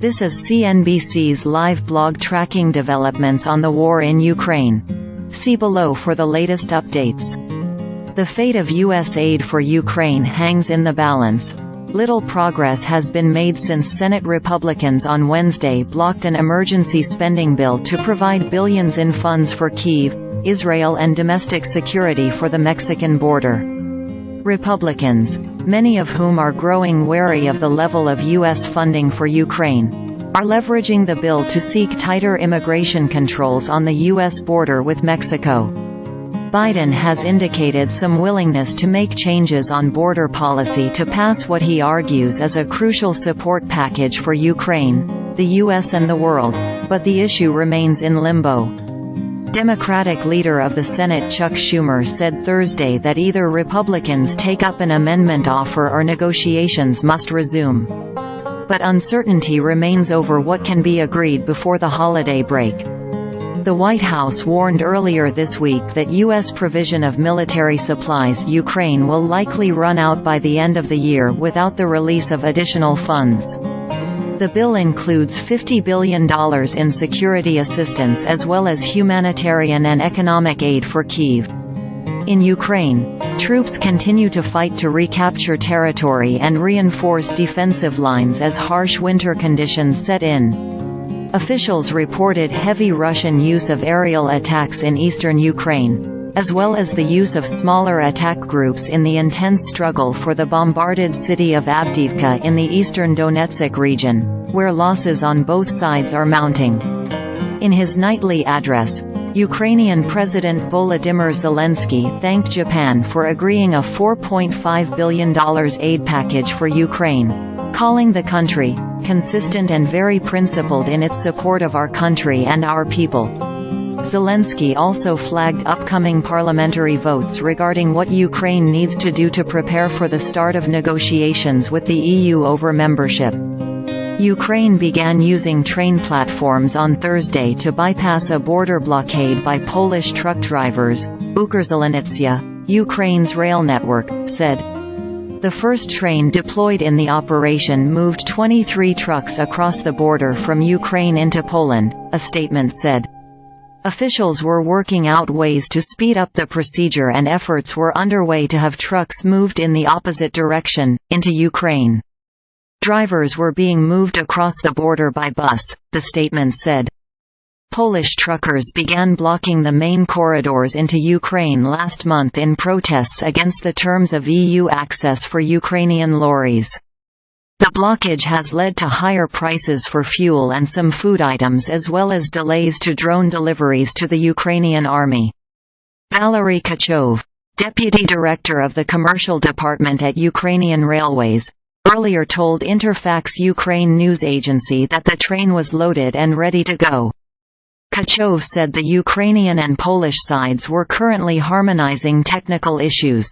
This is CNBC's live blog tracking developments on the war in Ukraine. See below for the latest updates. The fate of U.S. aid for Ukraine hangs in the balance. Little progress has been made since Senate Republicans on Wednesday blocked an emergency spending bill to provide billions in funds for Kyiv, Israel and domestic security for the Mexican border. Republicans, many of whom are growing wary of the level of U.S. funding for Ukraine, are leveraging the bill to seek tighter immigration controls on the U.S. border with Mexico. Biden has indicated some willingness to make changes on border policy to pass what he argues is a crucial support package for Ukraine, the U.S. and the world, but the issue remains in limbo. Democratic leader of the Senate Chuck Schumer said Thursday that either Republicans take up an amendment offer or negotiations must resume. But uncertainty remains over what can be agreed before the holiday break. The White House warned earlier this week that U.S. provision of military supplies to Ukraine will likely run out by the end of the year without the release of additional funds. The bill includes $50 billion in security assistance as well as humanitarian and economic aid for Kyiv. In Ukraine, troops continue to fight to recapture territory and reinforce defensive lines as harsh winter conditions set in. Officials reported heavy Russian use of aerial attacks in eastern Ukraine, as well as the use of smaller attack groups in the intense struggle for the bombarded city of Avdiivka in the eastern Donetsk region, where losses on both sides are mounting. In his nightly address, Ukrainian President Volodymyr Zelensky thanked Japan for agreeing a $4.5 billion aid package for Ukraine, calling the country consistent and very principled in its support of our country and our people. Zelensky also flagged upcoming parliamentary votes regarding what Ukraine needs to do to prepare for the start of negotiations with the EU over membership. Ukraine began using train platforms on Thursday to bypass a border blockade by Polish truck drivers, Ukrzalinytsia, Ukraine's rail network, said. The first train deployed in the operation moved 23 trucks across the border from Ukraine into Poland, a statement said. Officials were working out ways to speed up the procedure and efforts were underway to have trucks moved in the opposite direction, into Ukraine. Drivers were being moved across the border by bus, the statement said. Polish truckers began blocking the main corridors into Ukraine last month in protests against the terms of EU access for Ukrainian lorries. The blockage has led to higher prices for fuel and some food items as well as delays to drone deliveries to the Ukrainian army. Valery Kachov, deputy director of the commercial department at Ukrainian Railways, earlier told Interfax Ukraine news agency that the train was loaded and ready to go. Kachov said the Ukrainian and Polish sides were currently harmonizing technical issues.